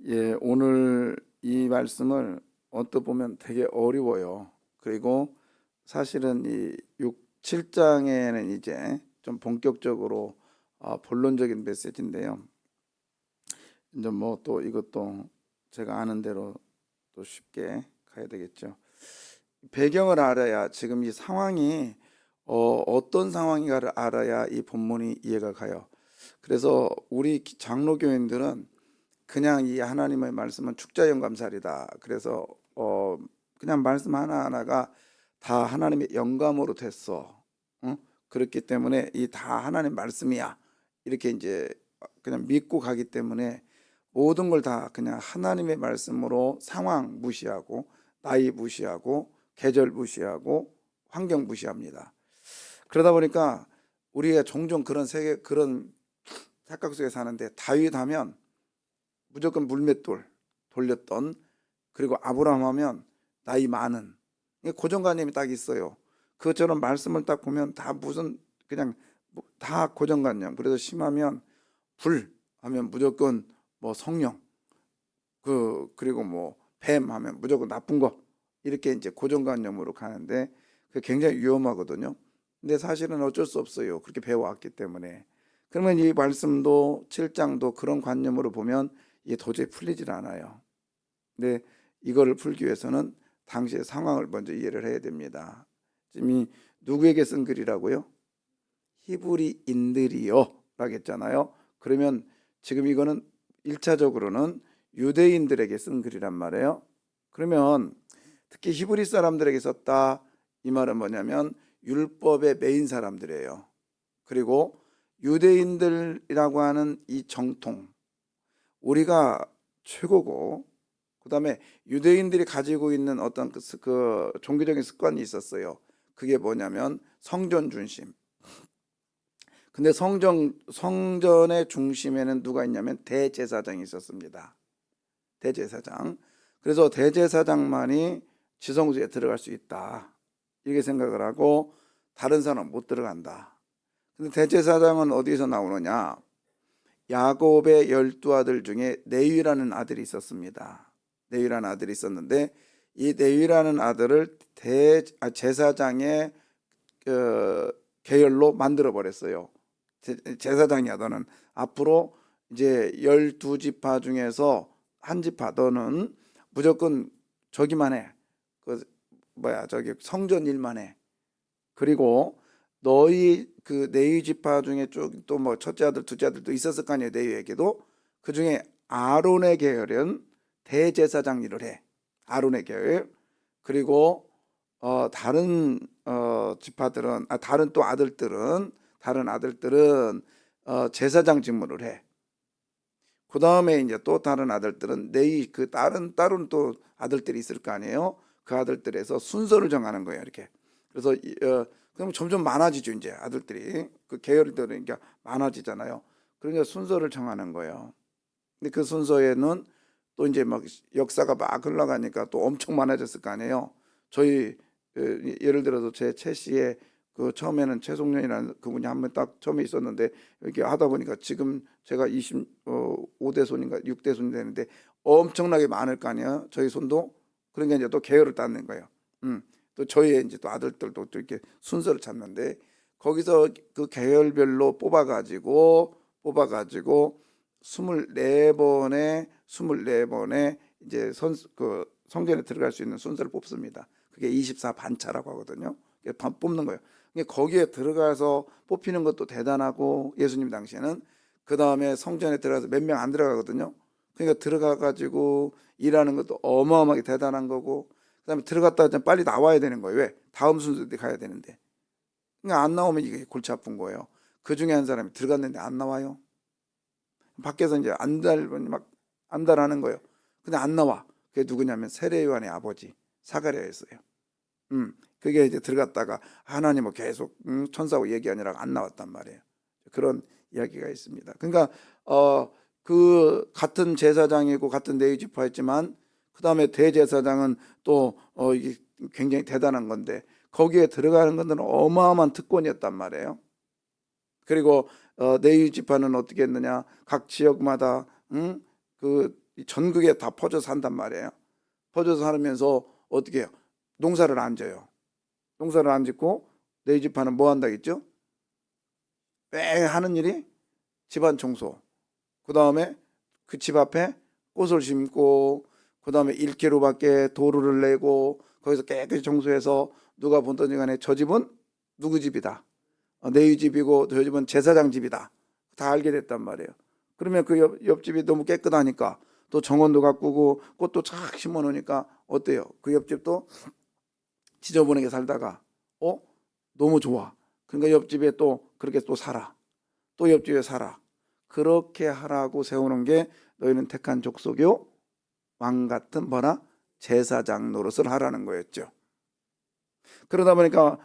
예, 오늘 이 말씀을 언뜻 보면 되게 어려워요. 그리고 사실은 이 6, 7장에는 이제 좀 본격적으로 본론적인 메시지인데요. 이제 뭐 또 이것도 제가 아는 대로 또 쉽게 가야 되겠죠. 배경을 알아야 지금 이 상황이 어떤 상황인가를 알아야 이 본문이 이해가 가요. 그래서 우리 장로교인들은 그냥 이 하나님의 말씀은 축자영감살이다. 그래서 그냥 말씀 하나하나가 다 하나님의 영감으로 됐어. 응? 그렇기 때문에 이 다 하나님 말씀이야. 이렇게 이제 그냥 믿고 가기 때문에 모든 걸 다 그냥 하나님의 말씀으로 상황 무시하고 나이 무시하고 계절 무시하고 환경 무시합니다. 그러다 보니까 우리가 종종 그런 세계 그런 착각 속에 사는데 다윗 하면 무조건 물맷돌 돌렸던, 그리고 아브라함 하면 나이 많은, 고정관념이 딱 있어요. 그것처럼 말씀을 딱 보면 다 무슨 그냥 다 고정관념. 그래서 심하면 불 하면 무조건 뭐 성령, 그리고 뭐 뱀 하면 무조건 나쁜 거, 이렇게 이제 고정관념으로 가는데 그 굉장히 위험하거든요. 근데 사실은 어쩔 수 없어요. 그렇게 배워왔기 때문에. 그러면 이 말씀도 7장도 그런 관념으로 보면 이게 도저히 풀리질 않아요. 근데 이거를 풀기 위해서는 당시의 상황을 먼저 이해를 해야 됩니다. 지금 이 누구에게 쓴 글이라고요? 히브리인들이요 라고 했잖아요. 그러면 지금 이거는 1차적으로는 유대인들에게 쓴 글이란 말이에요. 그러면 특히 히브리 사람들에게 썼다, 이 말은 뭐냐면 율법의 메인 사람들이에요. 그리고 유대인들이라고 하는 이 정통, 우리가 최고고, 그 다음에 유대인들이 가지고 있는 어떤 그 종교적인 습관이 있었어요. 그게 뭐냐면 성전 중심. 근데 성전의 중심에는 누가 있냐면 대제사장이 있었습니다. 대제사장. 그래서 대제사장만이 지성소에 들어갈 수 있다, 이렇게 생각을 하고 다른 사람은 못 들어간다. 근데 대제사장은 어디서 나오느냐? 야곱의 12아들 중에 네위라는 아들이 있었습니다. 네위라는 아들이 있었는데 이 네위라는 아들을 제사장의 계열로 만들어 버렸어요. 제사장이야, 너는 앞으로 이제 12지파 중에서 한 지파, 너는 무조건 저기만 해. 저기 성전 일만 해. 그리고 너희 그 네위 지파 중에 쭉 또 뭐 첫째 아들 둘째 아들도 있었을 거 아니에요. 네위에게도. 그 중에 아론의 계열은 대제사장 일을 해. 아론의 계열. 그리고 다른 지파들은 다른 또 아들들은, 다른 아들들은 제사장 직무를 해. 그 다음에 이제 또 다른 아들들은 그 다른 또 아들들이 있을 거 아니에요. 그 아들들에서 순서를 정하는 거예요, 이렇게. 그래서 그럼 점점 많아지죠, 이제 아들들이. 그 계열들이 그러니까 많아지잖아요. 그러니까 순서를 정하는 거예요. 근데 그 순서에는 또 이제 막 역사가 막 흘러가니까 또 엄청 많아졌을 거 아니에요. 저희 예를 들어서 제 최씨의 그 처음에는 최송년이라는 그분이 한 번 딱 처음에 있었는데 이렇게 하다 보니까 지금 제가 25대 손인가 6대 손이 되는데 엄청나게 많을 거 아니에요. 저희 손도. 그러니까 이제 또 계열을 따는 거예요. 또 저희의 이제 또 아들들도 또 이렇게 순서를 찾는데 거기서 그 계열별로 뽑아가지고 24번에 이제 그 성전에 들어갈 수 있는 순서를 뽑습니다. 그게 24반차라고 하거든요. 뽑는 거예요. 거기에 들어가서 뽑히는 것도 대단하고, 예수님 당시에는 그 다음에 성전에 들어가서 몇 명 안 들어가거든요. 그러니까 들어가가지고 일하는 것도 어마어마하게 대단한 거고, 그 다음에 들어갔다가 빨리 나와야 되는 거예요. 왜? 다음 순서에 가야 되는데. 그러니까 안 나오면 이게 골치 아픈 거예요. 그 중에 한 사람이 들어갔는데 안 나와요. 밖에서 이제 안달하는 거예요. 근데 안 나와. 그게 누구냐면 세례 요한의 아버지 사가랴였어요. 그게 이제 들어갔다가 하나님을 계속 천사하고 얘기하느라고 안 나왔단 말이에요. 그런 이야기가 있습니다. 그러니까 그 같은 제사장이고 같은 레위 지파였지만 그 다음에 대제사장은 또 이게 굉장히 대단한 건데 거기에 들어가는 것들은 어마어마한 특권이었단 말이에요. 그리고 레위 지파는 어떻게 했느냐? 각 지역마다 그 이 전국에 다 퍼져서 산단 말이에요. 퍼져서 살면서 어떻게 해요? 농사를 안 져요. 농사를 안 짓고 내 집안은 뭐 한다겠죠? 매 하는 일이 집안 청소. 그 다음에 그 집 앞에 꽃을 심고, 그 다음에 1km밖에 도로를 내고 거기서 깨끗이 청소해서 누가 보든지 간에 저 집은 누구 집이다. 내 집이고 저 집은 제사장 집이다. 다 알게 됐단 말이에요. 그러면 그 옆집이 너무 깨끗하니까 또 정원도 가꾸고 꽃도 착 심어 놓으니까 어때요? 그 옆집도 지저분하게 살다가 너무 좋아. 그러니까 옆집에 또 그렇게 또 살아. 또 옆집에 살아. 그렇게 하라고 세우는 게 너희는 택한 족속이요 왕 같은 뭐나 제사장 노릇을 하라는 거였죠. 그러다 보니까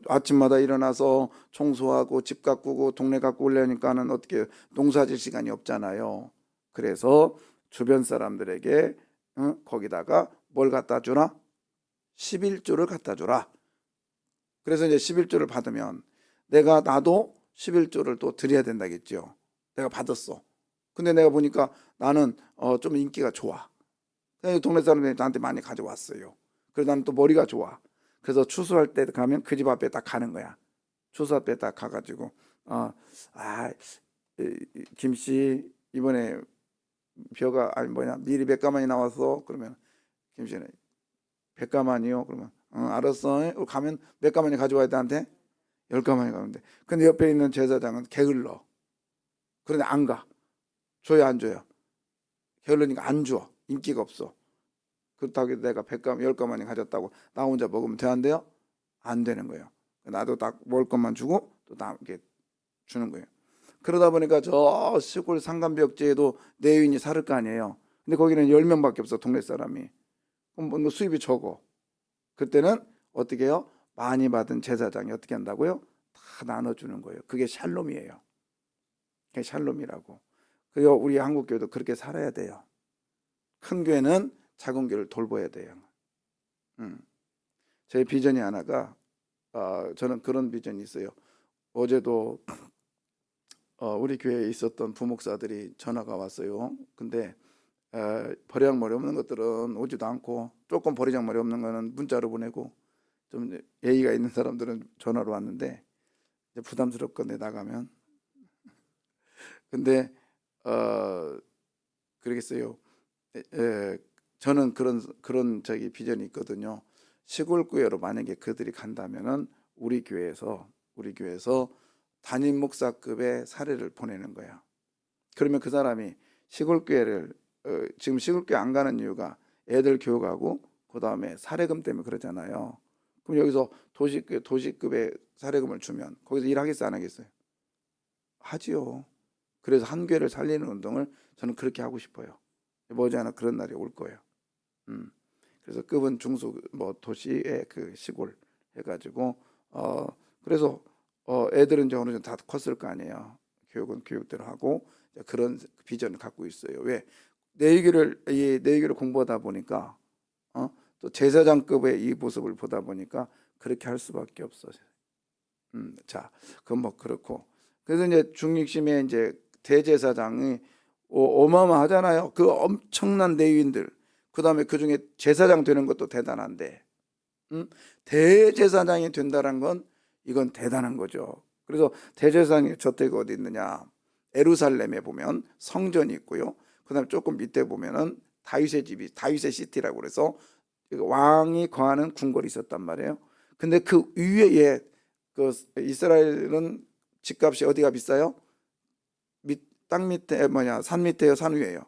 아침마다 일어나서 청소하고 집 가꾸고 동네 가꾸고 하려니까는 어떻게 농사질 시간이 없잖아요. 그래서 주변 사람들에게 거기다가 뭘 갖다 주나? 11조를 갖다 주라. 그래서 이제 11조를 받으면 나도 11조를 또 드려야 된다겠죠. 내가 받았어. 근데 내가 보니까 나는 좀 인기가 좋아. 동네 사람들이 나한테 많이 가져왔어요. 그래서 나는 또 머리가 좋아. 그래서 추수할 때 가면 그 집 앞에 딱 가는 거야. 추수 앞에 딱 가가지고 김씨 이번에 벼가 밀이 100가만이 나와서 그러면 김씨는 100가만이요. 그러면 알았어. 가면 몇 가만이 가져와야 돼 한테? 10가만이 가는데. 근데 옆에 있는 제사장은 게을러. 그런데 안 가. 줘야 안 줘요? 게을르니까 안 줘. 인기가 없어. 그렇다고 해서 내가 100가만, 10가만이 가졌다고 나 혼자 먹으면 돼 안 돼요? 안 되는 거예요. 나도 딱 먹을 것만 주고 또 이렇게 주는 거예요. 그러다 보니까 저 시골 상간벽지에도 내유인이 살을 거 아니에요. 근데 거기는 10명밖에 없어, 동네 사람이. 그럼 뭐 수입이 적어. 그때는 어떻게 해요? 많이 받은 제사장이 어떻게 한다고요? 다 나눠주는 거예요. 그게 샬롬이에요. 그게 샬롬이라고. 그리고 우리 한국교회도 그렇게 살아야 돼요. 큰 교회는 작은 교회를 돌봐야 돼요. 제 비전이 하나가 저는 그런 비전이 있어요. 어제도 우리 교회에 있었던 부목사들이 전화가 왔어요. 근데 버리장머리 없는 것들은 오지도 않고 조금 버리장머리 없는 거는 문자로 보내고 좀 예의가 있는 사람들은 전화로 왔는데 이제 부담스럽건데 나가면 근데 그러겠어요. 저는 그런 비전이 있거든요. 시골 교회로 만약에 그들이 간다면은 우리 교회에서 담임 목사급의 사례를 보내는 거야. 그러면 그 사람이 시골 교회를 지금 시골 교회 안 가는 이유가 애들 교육하고 그 다음에 사례금 때문에 그러잖아요. 그럼 여기서 도시급의 사례금을 주면 거기서 일하겠어요, 안 하겠어요? 하지요. 그래서 한 교회를 살리는 운동을 저는 그렇게 하고 싶어요. 머지않아 그런 날이 올 거예요. 그래서 급은 중소 도시의 그 시골 해가지고 그래서 애들은 이제 어느 정도 다 컸을 거 아니에요. 교육은 교육대로 하고 그런 비전을 갖고 있어요. 왜? 내 얘기를 공부하다 보니까 또 제사장급의 이 모습을 보다 보니까 그렇게 할 수밖에 없어요. 자, 그건 뭐 그렇고. 그래서 이제 중립심에 이제 대제사장이 어마어마하잖아요. 그 엄청난 레위인들. 그다음에 그 중에 제사장 되는 것도 대단한데, 대제사장이 된다는 건 이건 대단한 거죠. 그래서 대제사장의 저택이 어디 있느냐? 예루살렘에 보면 성전이 있고요. 그다음에 조금 밑에 보면은 다윗의 집이 다윗의 시티라고 그래서 왕이 거하는 궁궐이 있었단 말이에요. 근데 그 위에 그 이스라엘은 집값이 어디가 비싸요? 땅 밑에 산 밑에요, 산 위에요?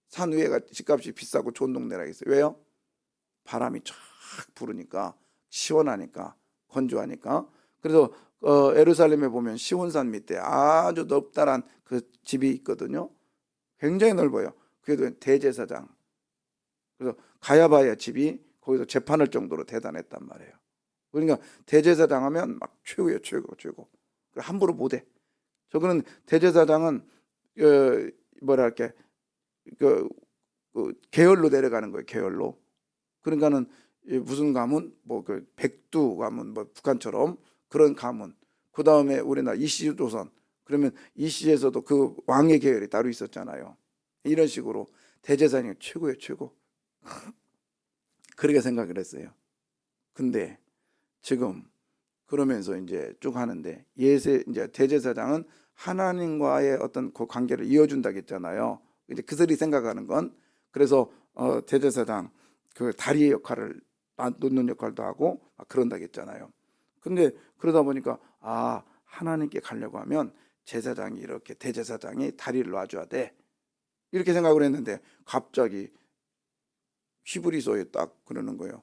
산 위에가 집값이 비싸고 좋은 동네라 했어요. 왜요? 바람이 쫙 부르니까 시원하니까 건조하니까. 그래서 예루살렘에 보면 시온산 밑에 아주 넓다란 그 집이 있거든요. 굉장히 넓어요. 그래도 대제사장. 그래서 가야바의 집이 거기서 재판할 정도로 대단했단 말이에요. 그러니까 대제사장 하면 막 최고예요, 최고. 함부로 못해. 저거는 대제사장은 뭐랄까 그 계열로 내려가는 거예요. 계열로. 그러니까는 무슨 가문, 그 백두 가문, 북한처럼 그런 가문. 그 다음에 우리나라 이시조선. 그러면 이시에서도 그 왕의 계열이 따로 있었잖아요. 이런 식으로 대제사장이 최고예요, 최고. 그렇게 생각을 했어요. 근데 지금 그러면서 이제 쭉 하는데 이제 대제사장은 하나님과의 어떤 그 관계를 이어준다고 했잖아요. 이제 그들이 생각하는 건 그래서 대제사장 그 다리 역할을 놓는 역할도 하고 막 그런다고 했잖아요. 근데 그러다 보니까 하나님께 가려고 하면 제사장이 이렇게 대제사장이 다리를 놔줘야 돼. 이렇게 생각을 했는데 갑자기 히브리서에 딱 그러는 거예요.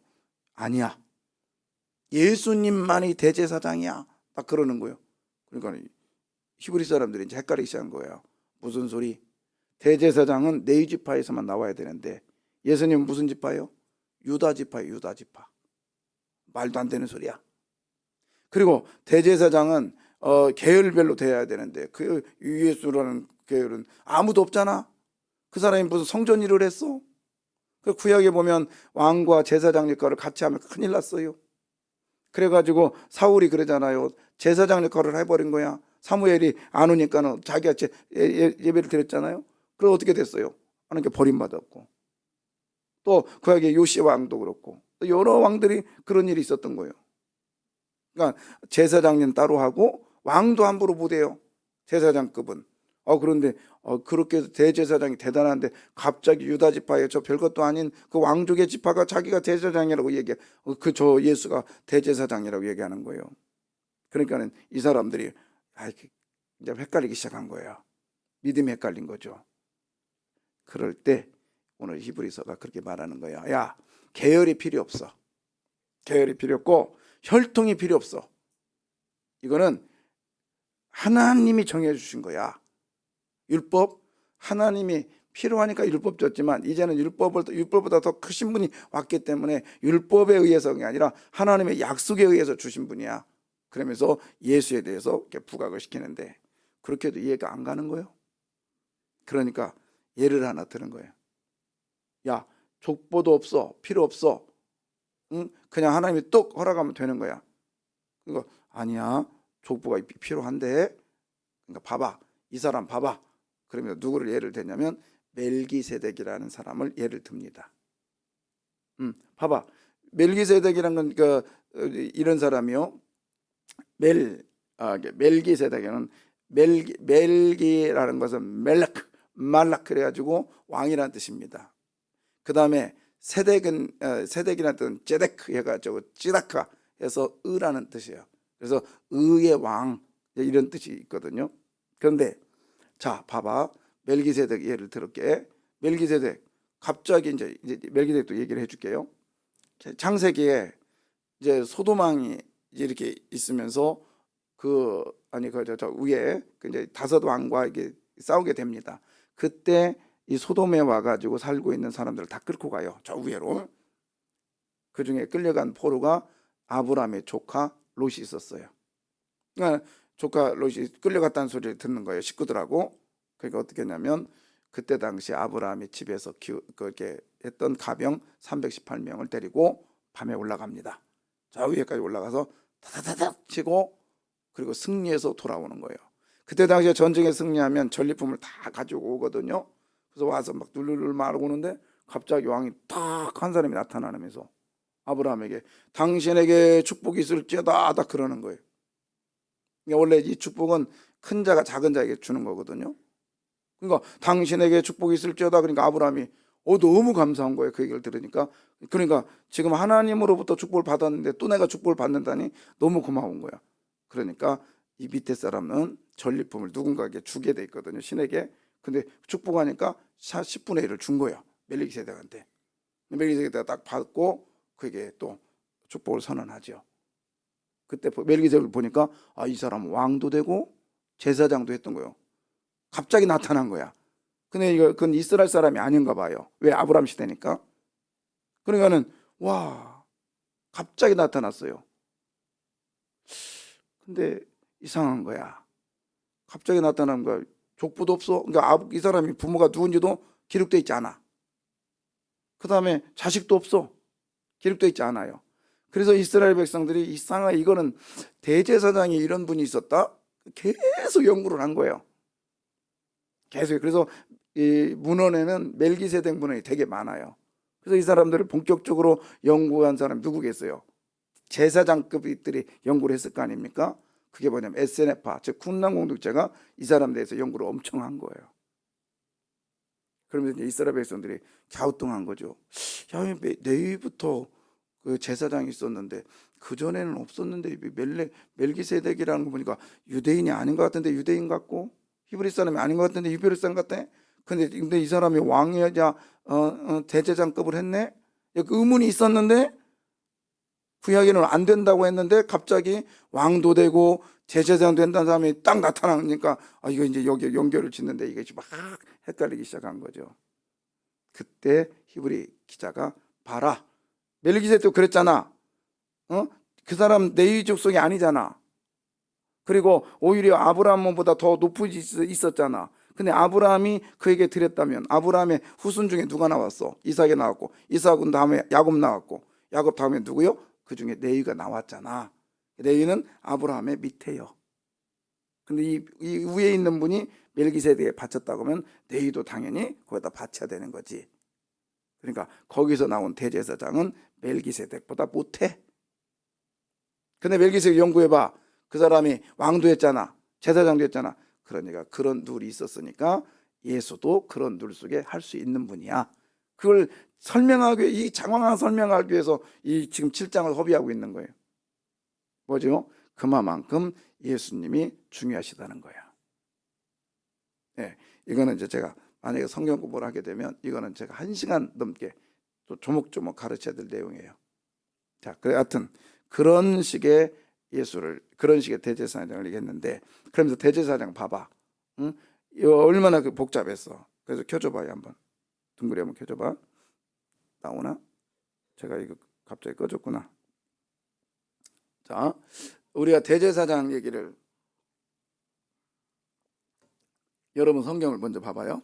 아니야. 예수님만이 대제사장이야. 딱 그러는 거예요. 그러니까 히브리 사람들이 이제 헷갈리기 시작한 거예요. 무슨 소리? 대제사장은 네 지파에서만 나와야 되는데 예수님은 무슨 지파예요? 유다 지파예요. 유다 지파. 말도 안 되는 소리야. 그리고 대제사장은 계열별로 돼야 되는데 그 예수라는 계열은 아무도 없잖아. 그 사람이 무슨 성전 일을 했어? 그 구약에 보면 왕과 제사장 역할을 같이 하면 큰일 났어요. 그래가지고 사울이 그러잖아요. 제사장 역할을 해버린 거야. 사무엘이 안 오니까는 자기가 예배를 드렸잖아요. 그럼 어떻게 됐어요? 하나님께 버림받았고, 또 구약의 요시 왕도 그렇고 또 여러 왕들이 그런 일이 있었던 거예요. 그러니까 제사장님 따로 하고 왕도 함부로 못해요. 제사장급은. 그런데 그렇게 대제사장이 대단한데 갑자기 유다 지파에 저 별것도 아닌 그 왕족의 지파가 자기가 대제사장이라고 얘기해. 저 예수가 대제사장이라고 얘기하는 거예요. 그러니까는 이 사람들이 이제 헷갈리기 시작한 거예요. 믿음이 헷갈린 거죠. 그럴 때 오늘 히브리서가 그렇게 말하는 거예요. 야, 계열이 필요 없어. 계열이 필요 없고 혈통이 필요 없어. 이거는 하나님이 정해 주신 거야. 율법, 하나님이 필요하니까 율법 줬지만 이제는 율법보다 더 크신 분이 왔기 때문에 율법에 의해서가 아니라 하나님의 약속에 의해서 주신 분이야. 그러면서 예수에 대해서 이렇게 부각을 시키는데 그렇게도 이해가 안 가는 거예요. 그러니까 예를 하나 드는 거예요. 야, 족보도 없어. 필요 없어. 응? 그냥 하나님이 뚝 허락하면 되는 거야. 그러니까 아니야. 족보가 필요한데. 그러니까 봐봐. 이 사람 봐봐. 그러면 누구를 예를 들냐면 멜기세덱이라는 사람을 예를 듭니다. 봐봐. 멜기세덱이라는 건 이런 사람이요. 멜기세덱에는 멜기라는 것은 말락 그래가지고 왕이라는 뜻입니다. 그 다음에 세덱이라는 뜻은 제데크 해가지고 찌라카 해서 의라는 뜻이에요. 그래서 의의 왕 이런 뜻이 있거든요. 그런데 자 봐봐. 멜기세덱 예를 들을게. 멜기세덱 갑자기 이제 멜기세덱도 얘기를 해줄게요. 창세기에 이제 소돔왕이 이렇게 있으면서 저 위에 이제 다섯 왕과 이게 싸우게 됩니다. 그때 이 소돔에 와가지고 살고 있는 사람들을 다 끌고 가요. 저 위로. 그 중에 끌려간 포로가 아브라함의 조카 롯이 있었어요. 그러니까 조카 롯이 끌려갔다는 소리를 듣는 거예요. 식구들하고. 그러니까 어떻게 했냐면 그때 당시 아브라함이 집에서 그렇게 했던 가병 318명을 데리고 밤에 올라갑니다. 저 위에까지 올라가서 다다다닥 치고 그리고 승리해서 돌아오는 거예요. 그때 당시에 전쟁에 승리하면 전리품을 다 가지고 오거든요. 그래서 와서 막 룰룰 말하고 오는데 갑자기 왕이 딱 한 사람이 나타나면서 아브라함에게 당신에게 축복이 있을지어다 딱 그러는 거예요. 그러니까 원래 이 축복은 큰 자가 작은 자에게 주는 거거든요. 그러니까 당신에게 축복이 있을지어다 그러니까 아브라함이 너무 감사한 거예요. 그 얘기를 들으니까. 그러니까 지금 하나님으로부터 축복을 받았는데 또 내가 축복을 받는다니 너무 고마운 거야. 그러니까 이 밑에 사람은 전리품을 누군가에게 주게 돼 있거든요. 신에게. 근데 축복하니까 10분의 1을 준 거예요. 멜기세덱한테. 멜기세덱이 딱 받고 그에게 또 축복을 선언하죠. 그때 멜기세덱을 보니까 이 사람은 왕도 되고 제사장도 했던 거예요. 갑자기 나타난 거야. 근데 그건 이스라엘 사람이 아닌가 봐요. 왜? 아브라함 시대니까. 그러니까는 와 갑자기 나타났어요. 근데 이상한 거야. 갑자기 나타난 거야. 족보도 없어. 그러니까 이 사람이 부모가 누군지도 기록되어 있지 않아. 그 다음에 자식도 없어. 기록되어 있지 않아요. 그래서 이스라엘 백성들이 이상하게 이거는 대제사장이 이런 분이 있었다? 계속 연구를 한 거예요. 계속. 그래서 이 문헌에는 멜기세덱 문헌이 되게 많아요. 그래서 이 사람들을 본격적으로 연구한 사람이 누구겠어요? 제사장급들이 연구를 했을 거 아닙니까? 그게 뭐냐면 에세네파, 즉 군남 공동체가 이 사람 대해서 연구를 엄청 한 거예요. 그러면서 이제 이스라엘 백성들이 갸우뚱한 거죠. 야, 내위부터 그 제사장이 있었는데 그 전에는 없었는데 멜기세덱이라는 거 보니까 유대인이 아닌 것 같은데 유대인 같고 히브리 사람이 아닌 것 같은데 히브리 사람 같아. 근데 이 사람이 왕이자 대제장급을 했네. 그 의문이 있었는데 구약에는 안 된다고 했는데 갑자기 왕도 되고 제사장 된다는 사람이 딱 나타나니까 이거 이제 여기 연결을 짓는데 이게 막 헷갈리기 시작한 거죠. 그때 히브리 기자가 봐라, 멜기세덱도 그랬잖아. 그 사람 레위 족속이 아니잖아. 그리고 오히려 아브라함보다 더 높은 짓이 있었잖아. 근데 아브라함이 그에게 드렸다면 아브라함의 후손 중에 누가 나왔어? 이삭이 나왔고, 이삭은 다음에 야곱 나왔고, 야곱 다음에 누구요? 그 중에 레위가 나왔잖아. 레위는 아브라함의 밑에요. 근데 이 위에 있는 분이 멜기세덱에 바쳤다고 하면 레위도 당연히 거기다 바쳐야 되는 거지. 그러니까 거기서 나온 대제사장은 멜기세덱보다 못해. 근데 멜기세덱 연구해봐. 그 사람이 왕도 했잖아. 제사장도 했잖아. 그러니까 그런 룰이 있었으니까 예수도 그런 룰 속에 할 수 있는 분이야. 그걸 설명하기, 이 장황한 설명하기 위해서 이 지금 7장을 허비하고 있는 거예요. 뭐죠? 그만큼 예수님이 중요하시다는 거야. 네, 이거는 이제 제가 만약에 성경 공부를 하게 되면 이거는 제가 1시간 넘게 또 조목조목 가르쳐야 될 내용이에요. 자, 그래 하여튼 그런 식의 예수를, 그런 식의 대제사장을 얘기했는데, 그러면서 대제사장 봐봐. 응? 이거 얼마나 복잡했어. 그래서 켜줘봐요. 한번 둥그리 한번 켜줘봐. 나오나? 제가 이거 갑자기 꺼졌구나. 자, 우리가 대제사장 얘기를, 여러분 성경을 먼저 봐봐요.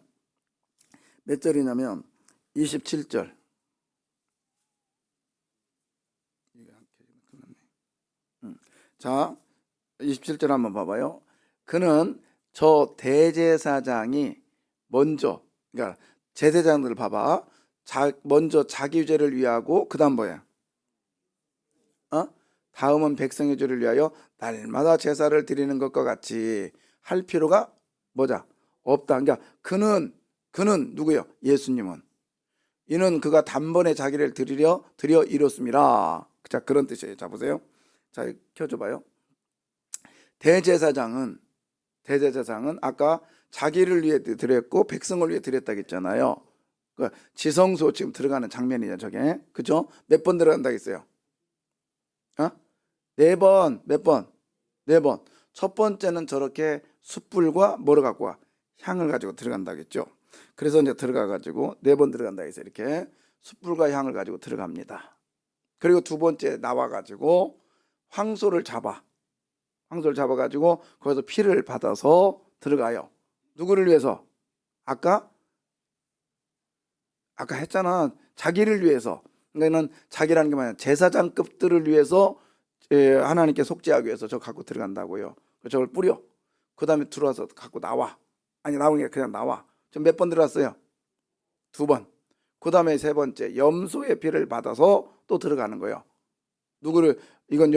몇 절이냐면 27절. 자, 27절 한번 봐봐요. 그는 저 대제사장이 먼저, 그러니까 제사장들을 봐봐. 먼저 자기 죄를 위하고 그 다음 뭐야? 다음은 백성의 죄를 위하여 날마다 제사를 드리는 것과 같이 할 필요가 뭐자? 없다. 그러니까 그는 누구요? 예수님은. 이는 그가 단번에 자기를 드려 이뤘습니다. 자, 그런 뜻이에요. 자, 보세요. 자, 켜줘봐요. 대제사장은 아까 자기를 위해 드렸고 백성을 위해 드렸다고 했잖아요. 그러니까 지성소 지금 들어가는 장면이죠, 저게. 그죠? 몇 번 들어간다고 했어요? 4번. 몇 번? 4번. 첫 번째는 저렇게 숯불과 뭐를 갖고 와? 향을 가지고 들어간다고 했죠. 그래서 이제 들어가 가지고 4번 들어간다고 해서 이렇게 숯불과 향을 가지고 들어갑니다. 그리고 두 번째 나와 가지고 황소를 잡아가지고 거기서 피를 받아서 들어가요. 누구를 위해서? 아까 했잖아. 자기를 위해서. 그러니까는 자기라는 게 뭐냐? 제사장급들을 위해서 하나님께 속죄하기 위해서 저 갖고 들어간다고요. 저걸 뿌려. 그 다음에 들어와서 갖고 나와. 아니, 나오는 게 그냥 나와. 지금 몇 번 들어왔어요? 2번. 그 다음에 3번째 염소의 피를 받아서 또 들어가는 거예요. 누구를, 이건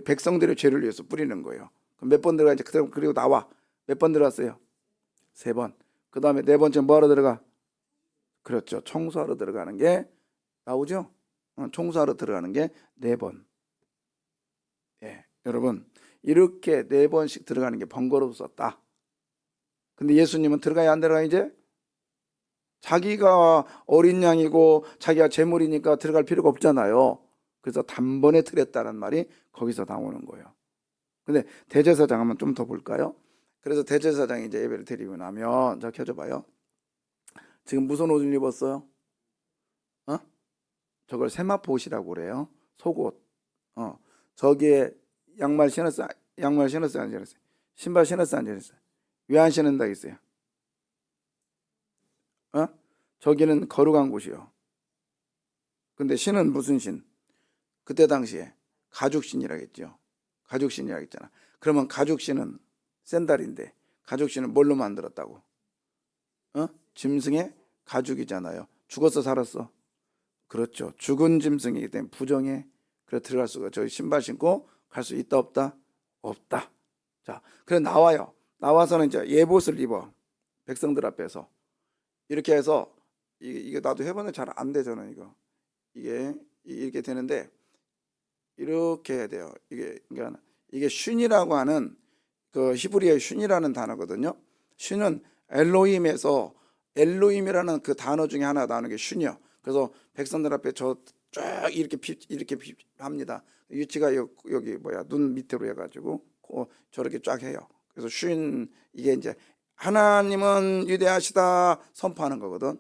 백성들의 죄를 위해서 뿌리는 거예요. 그럼 몇 번 들어가지? 그리고 나와. 몇 번 들어갔어요? 3번. 그 다음에 4번째 뭐하러 들어가? 그렇죠. 청소하러 들어가는 게 나오죠? 청소하러 들어가는 게 4번. 예, 여러분, 이렇게 4번씩 들어가는 게 번거로웠었다. 근데 예수님은 들어가야 안 들어가? 이제 자기가 어린 양이고 자기가 제물이니까 들어갈 필요가 없잖아요. 그래서 단번에 드렸다는 말이 거기서 나오는 거예요. 근데 대제사장 한번 좀 더 볼까요? 그래서 대제사장이 이제 예배를 드리고 나면, 자, 켜줘봐요. 지금 무슨 옷을 입었어요? 저걸 세마포옷이라고 그래요. 속옷. 저기에 양말 신었어요? 안 신었어요? 신발 신었어요? 안 신었어요? 왜 안 신는다 했어요? 저기는 거룩한 곳이요. 근데 신은 무슨 신? 그때 당시에 가죽신이라고 했죠. 가죽신이라고 했잖아. 그러면 가죽신은 샌달인데 가죽신은 뭘로 만들었다고? 짐승의 가죽이잖아요. 죽었어 살았어? 그렇죠. 죽은 짐승이기 때문에 부정해. 그래 들어갈 수가, 저희 신발 신고 갈 수 있다 없다? 없다. 자, 그래 나와요. 나와서는 이제 예봇을 입어. 백성들 앞에서. 이렇게 해서 이게 나도 해보는데 잘 안 되잖아요. 이게 이렇게 되는데 이렇게 해야 돼요. 그러니까 이게 슌이라고 하는 그 히브리어의 슌이라는 단어거든요. 슌은 엘로힘이라는 그 단어 중에 하나 나오는 게 슌이요. 그래서 백성들 앞에 저 쫙 이렇게 합니다. 위치가 여기 눈 밑으로 해가지고 저렇게 쫙 해요. 그래서 슌, 이게 이제 하나님은 위대하시다 선포하는 거거든.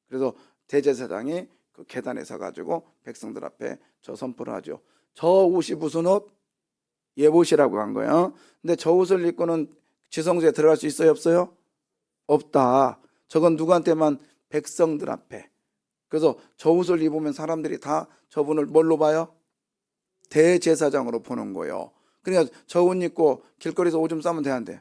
그래서 대제사장이 그 계단에 서가지고 백성들 앞에 저 선포를 하죠. 저 옷이 무슨 옷? 예봇이라고 한 거예요. 근데 저 옷을 입고는 지성소에 들어갈 수 있어요 없어요? 없다. 저건 누구한테만? 백성들 앞에. 그래서 저 옷을 입으면 사람들이 다 저분을 뭘로 봐요? 대제사장으로 보는 거예요. 그러니까 저 옷 입고 길거리에서 오줌 싸면 돼 안 돼?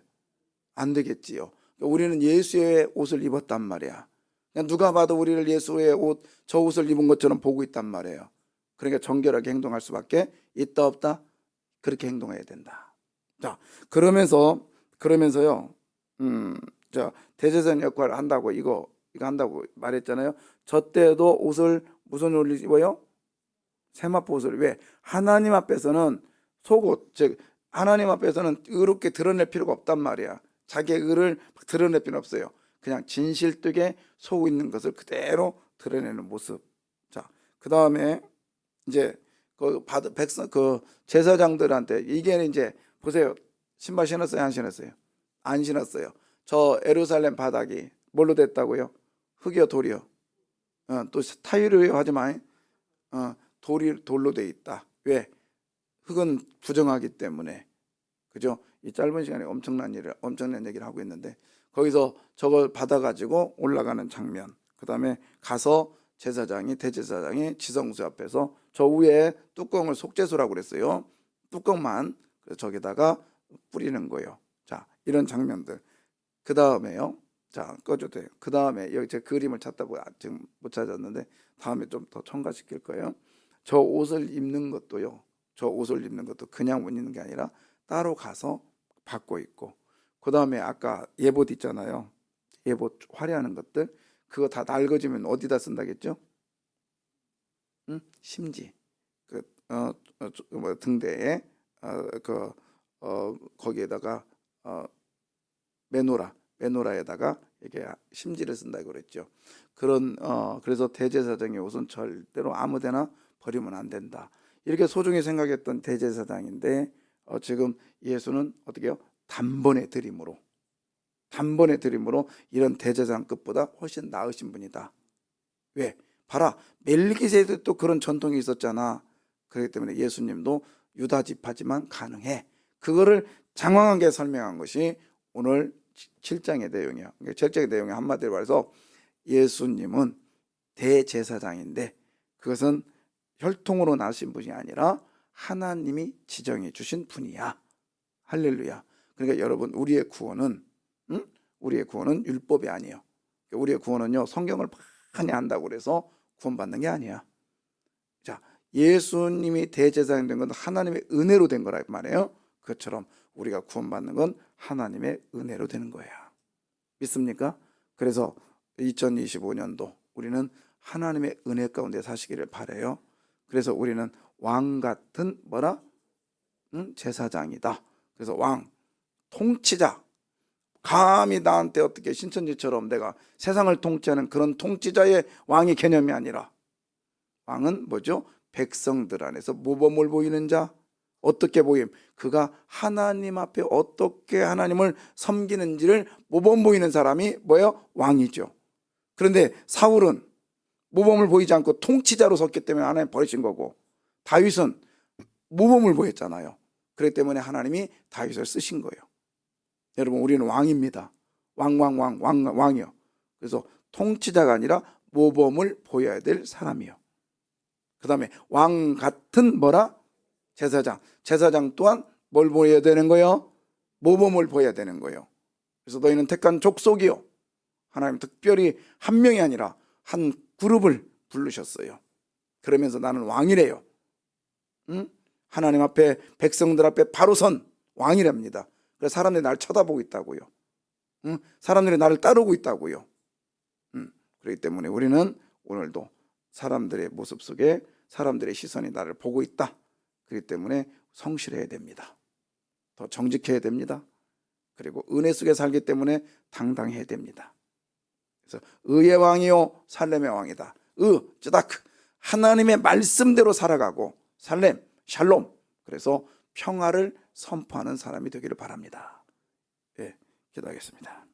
안 되겠지요. 우리는 예수의 옷을 입었단 말이야. 그냥 누가 봐도 우리를 예수의 옷, 저 옷을 입은 것처럼 보고 있단 말이에요. 그러니까 정결하게 행동할 수밖에 있다 없다? 그렇게 행동해야 된다. 자, 그러면서요. 자, 대제사장 역할을 한다고 이거 한다고 말했잖아요. 저 때도 옷을 무슨 옷을 입어요? 세마포 옷을. 왜? 하나님 앞에서는 속옷, 즉 하나님 앞에서는 의롭게 드러낼 필요가 없단 말이야. 자기의 의를 드러낼 필요는 없어요. 그냥 진실되게 속고 있는 것을 그대로 드러내는 모습. 자, 그 다음에 이제 그 제사장들한테 이게 이제 보세요. 신발 신었어요? 안 신었어요? 안 신었어요. 저 예루살렘 바닥이 뭘로 됐다고요? 흙이요 돌이요? 또 타일이요 하지만 돌로 돼 있다. 왜? 흙은 부정하기 때문에. 그죠? 이 짧은 시간에 엄청난 얘기를 하고 있는데, 거기서 저걸 받아가지고 올라가는 장면. 그 다음에 가서 대제사장이 지성소 앞에서 저 위에 뚜껑을 속죄소라고 그랬어요. 뚜껑만 저기다가 뿌리는 거예요. 자, 이런 장면들. 그 다음에요. 자, 꺼줘도 돼요. 그 다음에 여기 제 그림을 찾다고 지금 못 찾았는데 다음에 좀 더 첨가시킬 거예요. 저 옷을 입는 것도요. 저 옷을 입는 것도 그냥 옷 입는 게 아니라 따로 가서 받고 있고, 그 다음에 아까 예봇 있잖아요. 예봇 화려하는 것들, 그거 다 낡아지면 어디다 쓴다겠죠? 심지 등대에 거기에다가 메노라에다가 이게 심지를 쓴다고 그랬죠. 그래서 대제사장의 옷은 절대로 아무데나 버리면 안 된다. 이렇게 소중히 생각했던 대제사장인데 지금 예수는 어떻게 해요? 단번에 드림으로 이런 대제사장급보다 훨씬 나으신 분이다. 왜? 봐라, 멜기세덱도 그런 전통이 있었잖아. 그렇기 때문에 예수님도 유다 지파지만 가능해. 그거를 장황하게 설명한 것이 오늘 7장의 내용이야. 7장의 내용이 한마디로 말해서 예수님은 대제사장인데 그것은 혈통으로 나신 분이 아니라 하나님이 지정해 주신 분이야. 할렐루야. 그러니까 여러분, 우리의 구원은 율법이 아니에요. 우리의 구원은요, 성경을 많이 안다고 그래서 구원받는 게 아니야. 자, 예수님이 대제사장 된 건 하나님의 은혜로 된 거란 말이에요. 그것처럼 우리가 구원받는 건 하나님의 은혜로 되는 거야. 믿습니까? 그래서 2025년도 우리는 하나님의 은혜 가운데 사시기를 바라요. 그래서 우리는 왕 같은 제사장이다. 그래서 왕, 통치자. 감히 나한테 어떻게 신천지처럼 내가 세상을 통치하는 그런 통치자의 왕의 개념이 아니라, 왕은 뭐죠? 백성들 안에서 모범을 보이는 자. 어떻게 보임? 그가 하나님 앞에 어떻게 하나님을 섬기는지를 모범 보이는 사람이 뭐예요? 왕이죠. 그런데 사울은 모범을 보이지 않고 통치자로 섰기 때문에 하나님 버리신 거고, 다윗은 모범을 보였잖아요. 그렇기 때문에 하나님이 다윗을 쓰신 거예요. 여러분, 우리는 왕입니다. 왕이요. 그래서 통치자가 아니라 모범을 보여야 될 사람이요. 그 다음에 왕 같은 제사장 또한 뭘 보여야 되는 거예요? 모범을 보여야 되는 거예요. 그래서 너희는 택한 족속이요, 하나님 특별히 한 명이 아니라 한 그룹을 부르셨어요. 그러면서 나는 왕이래요. 응? 하나님 앞에, 백성들 앞에 바로 선 왕이랍니다. 그래서 사람들이 나를 쳐다보고 있다고요. 응? 사람들이 나를 따르고 있다고요. 그렇기 때문에 우리는 오늘도 사람들의 모습 속에 사람들의 시선이 나를 보고 있다. 그렇기 때문에 성실해야 됩니다. 더 정직해야 됩니다. 그리고 은혜 속에 살기 때문에 당당해야 됩니다. 그래서 의의 왕이요 살렘의 왕이다. 쯔다크, 하나님의 말씀대로 살아가고 살렘, 샬롬, 그래서 평화를 선포하는 사람이 되기를 바랍니다. 예, 기도하겠습니다.